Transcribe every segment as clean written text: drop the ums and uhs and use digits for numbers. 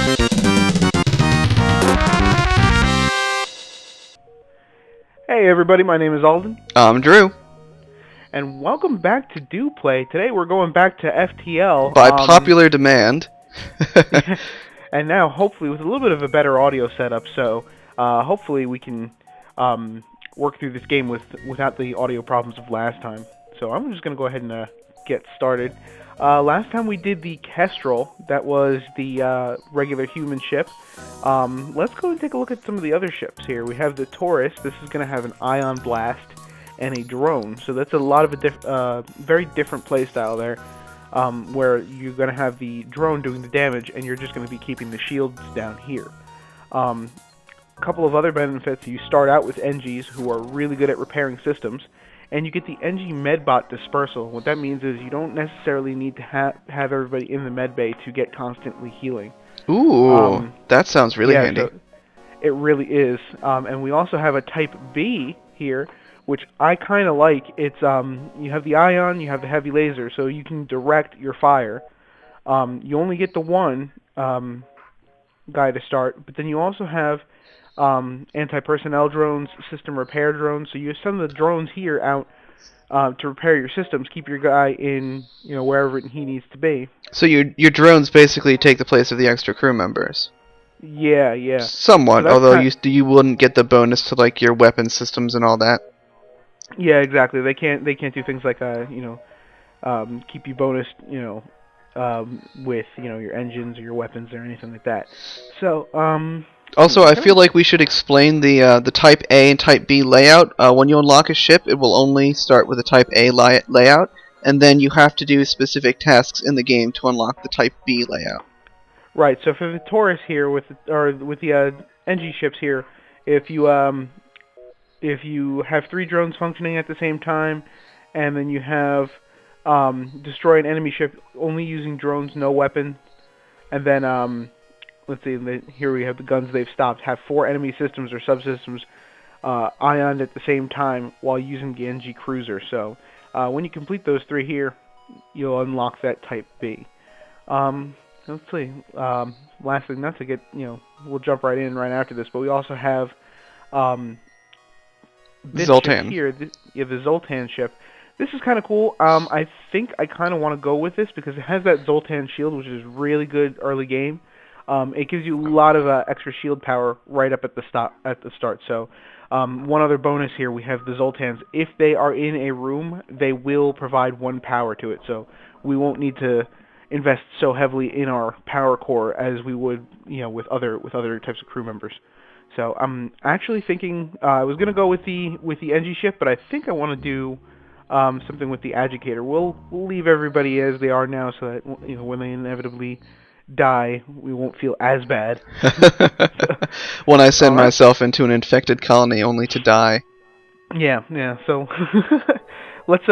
Hey everybody, my name is Alden, I'm Drew. and welcome back to Do Play. Today we're going back to FTL. By popular demand. And now, hopefully, with a little bit of a better audio setup, so hopefully we can work through this game without the audio problems of last time. So I'm just going to go ahead and get started. Last time we did the Kestrel, that was the regular human ship. Let's go and take a look at some of the other ships here. We have the Taurus. This is going to have an ion blast and a drone. So that's a lot of a very different playstyle there, where you're going to have the drone doing the damage, and you're just going to be keeping the shields down here. A couple of other benefits: you start out with NGs who are really good at repairing systems, and you get the NG Medbot Dispersal. What that means is you don't necessarily need to have everybody in the med bay to get constantly healing. Ooh, that sounds really handy. So it really is. And we also have a Type B here, which I kind of like. It's you have the ion, you have the heavy laser, so you can direct your fire. You only get the one guy to start, but then you also have anti-personnel drones, system repair drones. So you send the drones here out to repair your systems, keep your guy in, wherever he needs to be. So your drones basically take the place of the extra crew members. Yeah. Somewhat, So although you wouldn't get the bonus to like your weapon systems and all that. Yeah, exactly. They can't do things like keep you bonused, with your engines or your weapons or anything like that. So Also, I feel like we should explain the Type A and Type B layout. When you unlock a ship, it will only start with a Type A layout, and then you have to do specific tasks in the game to unlock the Type B layout. Right. So for the Taurus here, with the NG ships here, if you have 3 drones functioning at the same time, and then you have destroy an enemy ship only using drones, no weapons, and then let's see, here we have the guns they've stopped. Have 4 enemy systems or subsystems ioned at the same time while using the NG cruiser. So when you complete those 3 here, you'll unlock that Type B. Let's see. Last thing, not to get, we'll jump right in right after this, but we also have this Zoltan. ship here, the Zoltan ship. This is kind of cool. I think I kind of want to go with this because it has that Zoltan shield, which is really good early game. It gives you a lot of extra shield power right up at the start. So one other bonus here, we have the Zoltans. If they are in a room, they will provide 1 power to it. So we won't need to invest so heavily in our power core as we would, with other types of crew members. So I'm actually thinking I was gonna go with the NG ship, but I think I want to do something with the Adjucator. We'll leave everybody as they are now, so that when they inevitably die, we won't feel as bad. When I send myself into an infected colony only to die. Yeah. So let's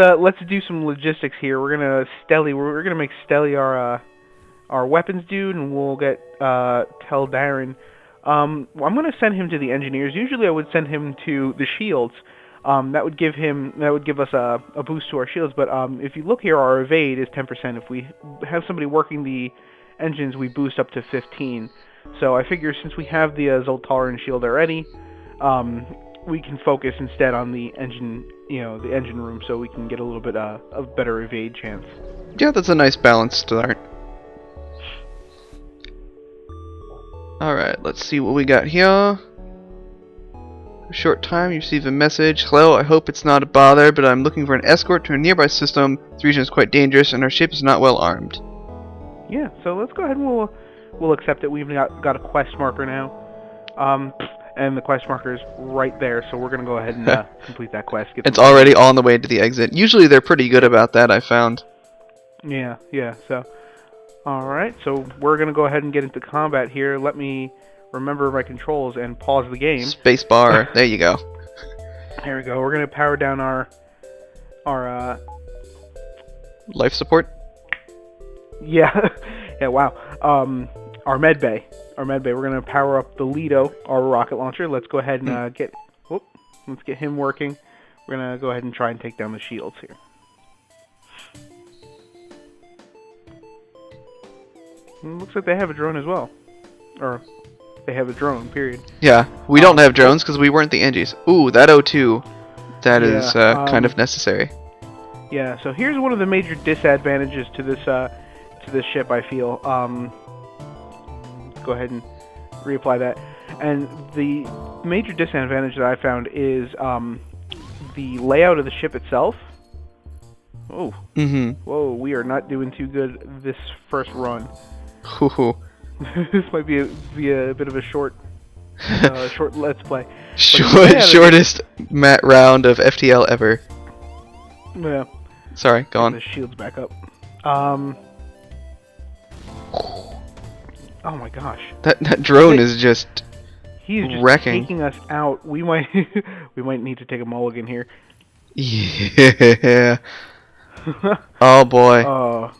do some logistics here. We're gonna make Stelly our weapons dude, and we'll get tell Darren. I'm gonna send him to the engineers. Usually I would send him to the shields. That would give us a boost to our shields. But if you look here, our evade is 10%. If we have somebody working the engines, we boost up to 15. So I figure since we have the Zoltan shield already, we can focus instead on the engine, the engine room, so we can get a little bit of better evade chance. Yeah, that's a nice balanced start. Alright, let's see what we got here. A short time, you receive a message. Hello, I hope it's not a bother, but I'm looking for an escort to a nearby system. The region is quite dangerous, and our ship is not well armed. Yeah, so let's go ahead and we'll accept it. We've got a quest marker now. And the quest marker is right there, so we're going to go ahead and complete that quest. It's already on the way to the exit. Usually they're pretty good about that, I found. Yeah, so... Alright, so we're going to go ahead and get into combat here. Let me remember my controls and pause the game. Space bar, there you go. There we go. We're going to power down our life support? Yeah, wow. Our med bay. We're going to power up the Lido, our rocket launcher. Let's go ahead and let's get him working. We're going to go ahead and try and take down the shields here. Looks like they have a drone as well. or they have a drone. Period. Yeah, we don't have But drones because we weren't the Angies. Ooh, that O2, that is yeah, kind of necessary. yeah. So here's one of the major disadvantages to this ship. I feel. Go ahead and reapply that. And the major disadvantage that I found is the layout of the ship itself. Oh, whoa, we are not doing too good this first run. This might be a bit of a short let's play. Shortest round of FTL ever. Yeah. Sorry, go on. The shield's back up. Oh my gosh. That drone is just He's just wrecking. taking us out. We might we might need to take a mulligan here. Yeah. Oh boy.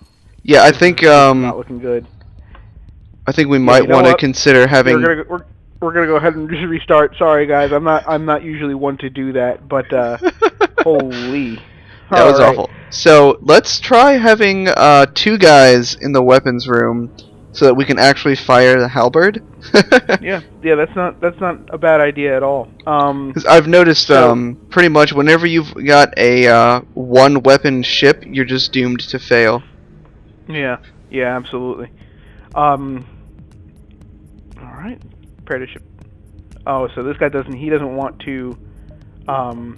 Yeah, I think not looking good. I think we might want to consider having. We're gonna go ahead and just restart. Sorry guys, I'm not usually one to do that, but holy. That was awful. So let's try having 2 guys in the weapons room so that we can actually fire the halberd. yeah, that's not a bad idea at all. 'Cause I've noticed pretty much whenever you've got a 1 weapon ship, you're just doomed to fail. Yeah, absolutely. All right, prepare to ship. Oh, so this guy doesn't want to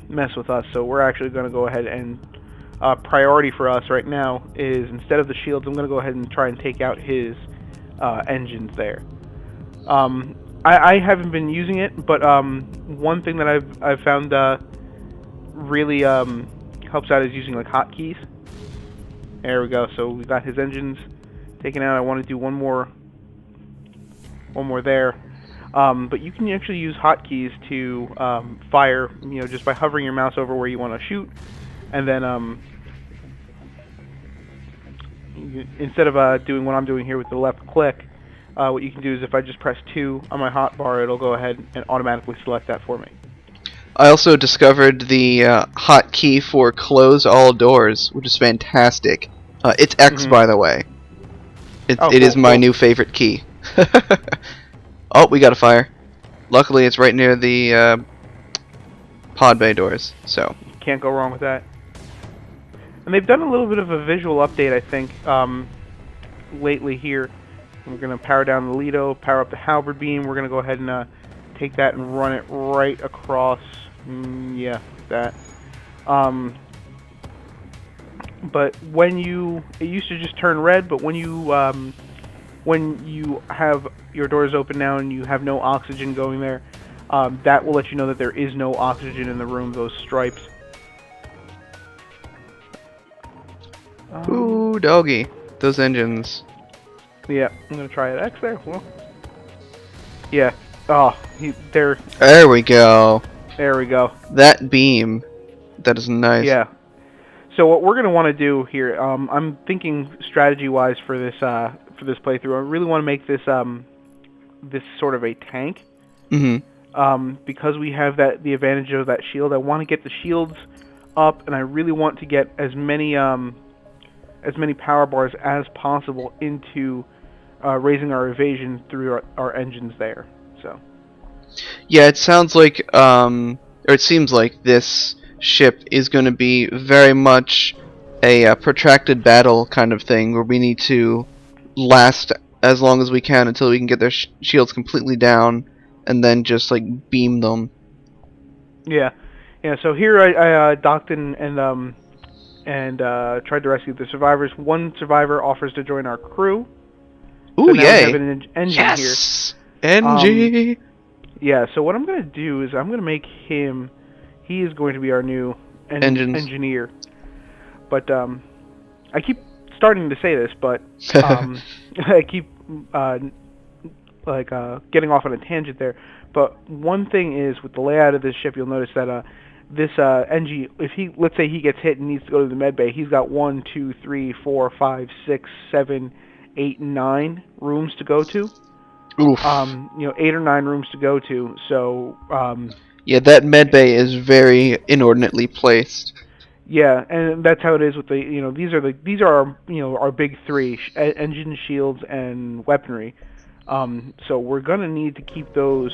mess with us. So we're actually going to go ahead and priority for us right now is instead of the shields, I'm going to go ahead and try and take out his engines there. I haven't been using it, but one thing that I've found really helps out is using like hotkeys. There we go. So we got his engines taken out. I want to do one more there. But you can actually use hotkeys to fire, just by hovering your mouse over where you want to shoot, and then instead of doing what I'm doing here with the left click, what you can do is if I just press 2 on my hotbar, it'll go ahead and automatically select that for me. I also discovered the hotkey for close all doors, which is fantastic. It's X, by the way. It is my new favorite key. Oh, we got a fire. Luckily, it's right near the pod bay doors, so can't go wrong with that. And they've done a little bit of a visual update, I think, lately here. We're going to power down the Lido, power up the halberd beam. We're going to go ahead and take that and run it right across. Yeah, that. But it used to just turn red, but when you have your doors open now and you have no oxygen going there, that will let you know that there is no oxygen in the room, those stripes. Ooh, doggy. Those engines. Yeah, I'm going to try it. X there. Well, yeah. Oh, there we go. There we go. That beam. That is nice. Yeah. So what we're going to want to do here, I'm thinking strategy-wise for this playthrough. I really want to make this this sort of a tank. Because we have the advantage of that shield. I want to get the shields up, and I really want to get as many power bars as possible into raising our evasion through our engines there. So. Yeah, it sounds like, or it seems like this ship is going to be very much a protracted battle kind of thing, where we need to last as long as we can until we can get their shields completely down, and then just like beam them. Yeah. So here I docked and tried to rescue the survivors. One survivor offers to join our crew. Ooh, so now yay! we have an engine yes! Here. NG. Yeah. So what I'm gonna do is I'm gonna make him. He is going to be our new engineer. But I keep starting to say this, but I keep getting off on a tangent there. But one thing is, with the layout of this ship, you'll notice that this NG, let's say he gets hit and needs to go to the med bay, he's got 1, 2, 3, 4, 5, 6, 7, 8, 9 rooms to go to. Oof. 8 or 9 rooms to go to. So. Yeah, that med bay is very inordinately placed. Yeah, and that's how it is with the these are our our big 3: engine, shields, and weaponry. So we're gonna need to keep those.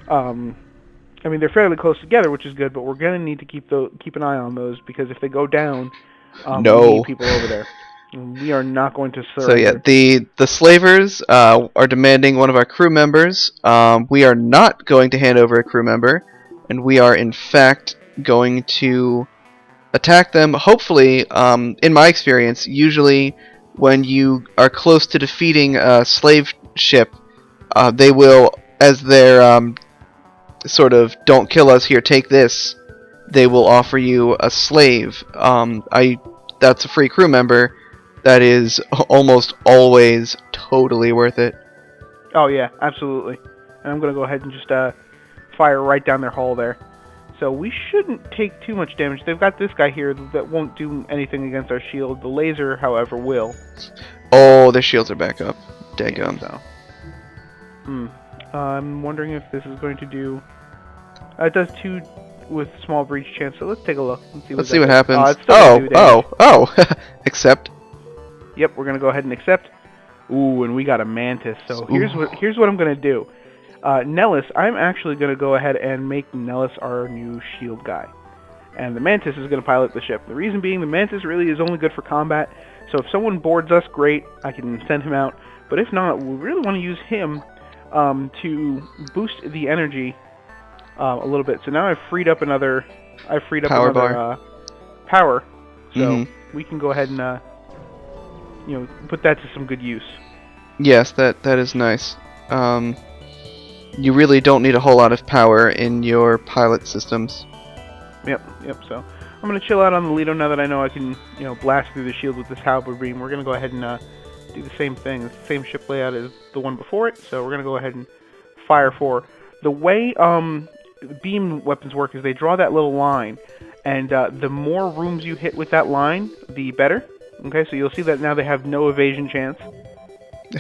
I mean, they're fairly close together, which is good, but we're gonna need to keep an eye on those because if they go down, we need No. people over there. We are not going to So yeah, surrender. the slavers are demanding one of our crew members. We are not going to hand over a crew member, and we are in fact going to attack them. Hopefully, in my experience, usually when you are close to defeating a slave ship, they will, as their sort of "don't kill us here, take this," they will offer you a slave. That's a free crew member. That is almost always totally worth it. Oh yeah, absolutely. And I'm gonna go ahead and just fire right down their hull there. So we shouldn't take too much damage. They've got this guy here that won't do anything against our shield. The laser, however, will. Oh, their shields are back up. Daggum. So. I'm wondering if this is going to do. It does 2 with small breach chance. So let's take a look. Let's see what happens. It's still gonna do damage. Oh. Accept. Yep, we're gonna go ahead and accept. Ooh, and we got a mantis. So here's what I'm gonna do. Nellis, I'm actually gonna go ahead and make Nellis our new shield guy, and the mantis is gonna pilot the ship. The reason being, the mantis really is only good for combat. So if someone boards us, great, I can send him out. But if not, we really want to use him to boost the energy a little bit. So now I've freed up another. Power bar. Power. So we can go ahead and put that to some good use. Yes, that is nice. You really don't need a whole lot of power in your pilot systems. Yep. So I'm gonna chill out on the Lido now that I know I can, blast through the shield with this halberd beam. We're gonna go ahead and do the same thing. It's the same ship layout as the one before it. So we're gonna go ahead and fire for. The way beam weapons work is they draw that little line, and the more rooms you hit with that line, the better. Okay, so you'll see that now they have no evasion chance.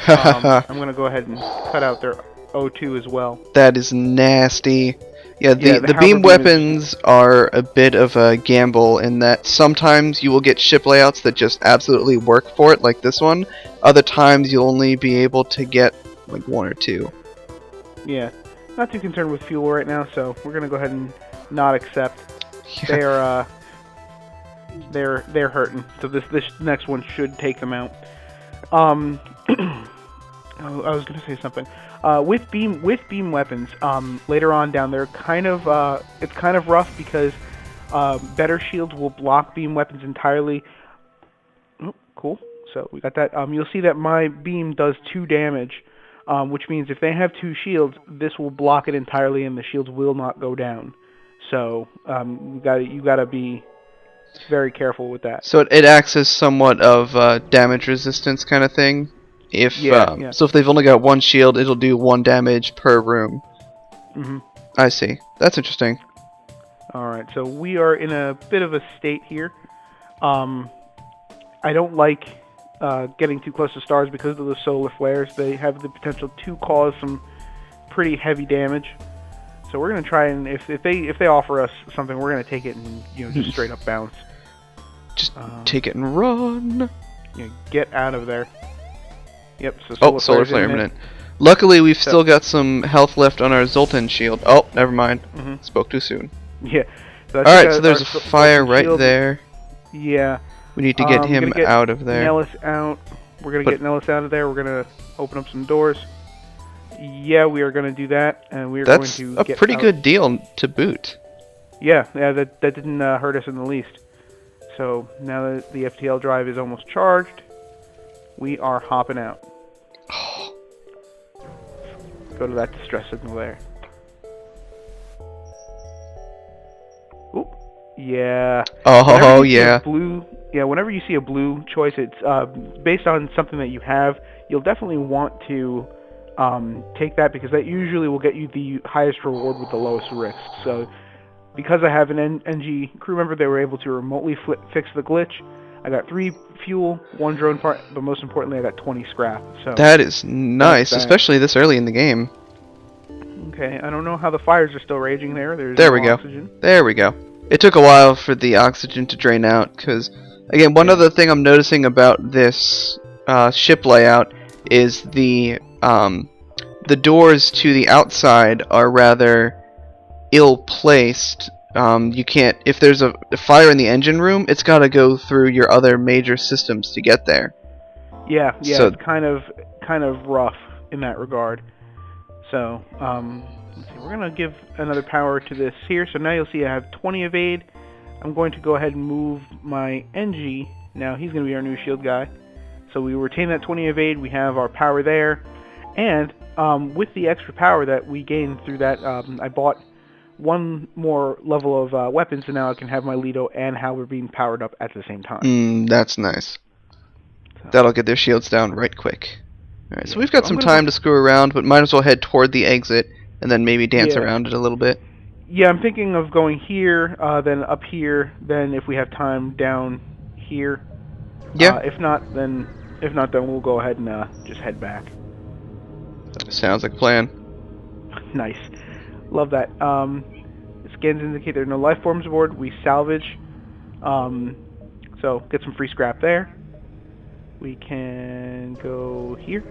I'm going to go ahead and cut out their O2 as well. That is nasty. Yeah, the beam beam weapons are a bit of a gamble in that sometimes you will get ship layouts that just absolutely work for it, like this one. Other times you'll only be able to get like 1 or 2. Yeah, not too concerned with fuel right now, so we're going to go ahead and not accept. Yeah. They're hurting. So this next one should take them out. I was gonna say something. With beam weapons, later on down there, it's kind of rough because better shields will block beam weapons entirely. Oh, cool. So we got that. You'll see that my beam does 2 damage, which means if they have 2 shields, this will block it entirely, and the shields will not go down. So you gotta be very careful with that. So it acts as somewhat of damage resistance kind of thing. So if they've only got 1 shield, it'll do 1 damage per room. I see. That's interesting. Alright, so we are in a bit of a state here. I don't like getting too close to stars because of the solar flares. They have the potential to cause some pretty heavy damage. So we're gonna try and if they offer us something, we're gonna take it and just straight up bounce. Just take it and run. Get out of there. Yep. So solar flare imminent. Luckily, we've still got some health left on our Zoltan shield. Oh, never mind. Spoke too soon. Yeah. So Alright, so there's a fire right there. Yeah. We need to get him out of there. Nellis out. We're gonna get Nellis out of there. We're gonna open up some doors. Yeah, we are gonna do that, and we are going to That's a pretty good deal to boot. Yeah, that didn't hurt us in the least. So now that the FTL drive is almost charged, we are hopping out. Go to that distress signal there. Oop. Yeah. Oh, yeah. Whenever you see a blue choice, it's based on something that you have. You'll definitely want to take that because that usually will get you the highest reward with the lowest risk. So because I have an NG crew member, they were able to remotely fix the glitch. I got 3 fuel, 1 drone part, but most importantly, I got 20 scrap. So that is nice, especially this early in the game. Okay, I don't know how the fires are still raging there. There we go. Oxygen. There we go. It took a while for the oxygen to drain out, because, again, one other thing I'm noticing about this ship layout is the the doors to the outside are rather ill-placed. You can't, if there's a fire in the engine room, it's got to go through your other major systems to get there. Yeah, So- it's kind of rough in that regard. So, let's see, we're gonna give another power to this here. So now you'll see I have 20 evade. I'm going to go ahead and move my NG. Now he's gonna be our new shield guy. So we retain that 20 evade. We have our power there, and with the extra power that we gained through that, I bought one more level of weapons, and now I can have my Lido and Halberd being powered up at the same time. That's nice. So, That'll get their shields down right quick. Alright, yeah, so we've got so some time to screw around, but might as well head toward the exit and then maybe dance Yeah. around it a little bit. Yeah, I'm thinking of going here, then up here, then if we have time down here. Yeah, If not, then we'll go ahead and just head back. sounds like a plan. Nice, love that. Scans indicate there are no life forms aboard. We salvage, so get some free scrap there. We can go here.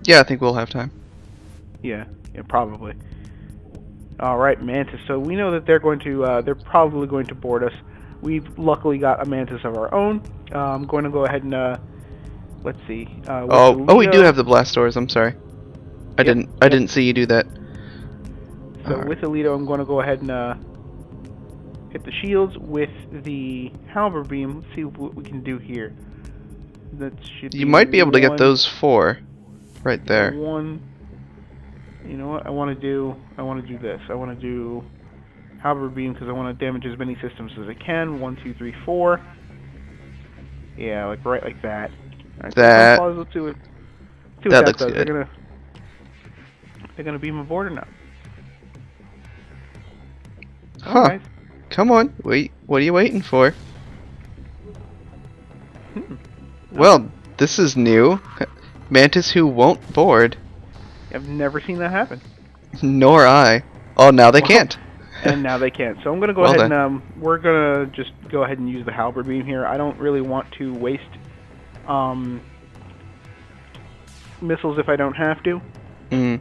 Yeah, I think we'll have time. Yeah, probably. All right, Mantis. So we know that they're probably going to board us. We've luckily got a Mantis of our own. I'm going to go ahead and let's see. Oh, we do have the blast doors. I'm sorry. I Yep, didn't see you do that. So Alright. with the Lido, I'm going to go ahead and hit the shields with the Halberd beam. Let's see what we can do here. That should. You might be able to get one- those 4 right there. One. You know what? I want to do this. I want to do Halberd beam because I want to damage as many systems as I can. 1, 2, 3, 4. Yeah, right like that. Alright, That- so let's see what that that looks does. good. They're gonna beam aboard or not? Huh. Alright. Come on. Wait. What are you waiting for? Hmm. Well, this is new. Mantis who won't board. I've never seen that happen. Nor I. Oh, now they Well, can't. And now they can't. So I'm gonna go Well ahead then. and we're gonna just go ahead and use the Halberd beam here. I don't really want to waste missiles if I don't have to. Mm.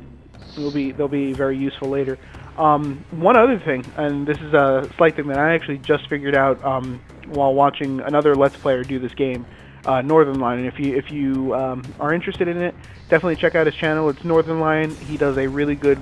They'll be very useful later. One other thing, and this is a slight thing that I actually just figured out while watching another Let's Player do this game, Northern Line. And if you are interested in it, definitely check out his channel. It's Northern Line. He does a really good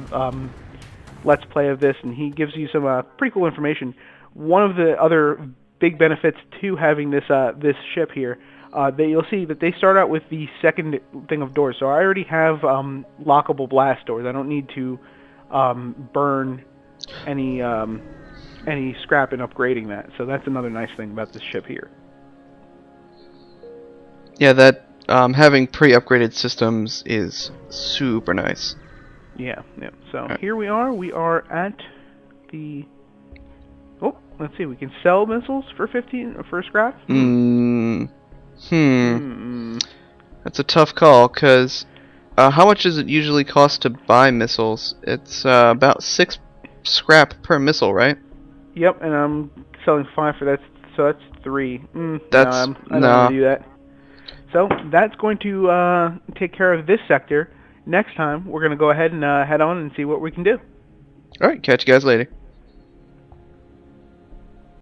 Let's Play of this, and he gives you some pretty cool information. One of the other big benefits to having this this ship here, that you'll see that they start out with the second thing of doors. So I already have lockable blast doors. I don't need to burn any scrap in upgrading that. So that's another nice thing about this ship here. Yeah, that having pre-upgraded systems is super nice. Yeah. So here we are. We are at the. Oh, let's see. We can sell missiles for 15 for scrap. That's a tough call, because how much does it usually cost to buy missiles? It's about 6 scrap per missile, right? Yep, and I'm selling 5 for that, so that's 3. I don't nah. want to do that. So that's going to take care of this sector. Next time, we're going to go ahead and head on and see what we can do. Alright, catch you guys later.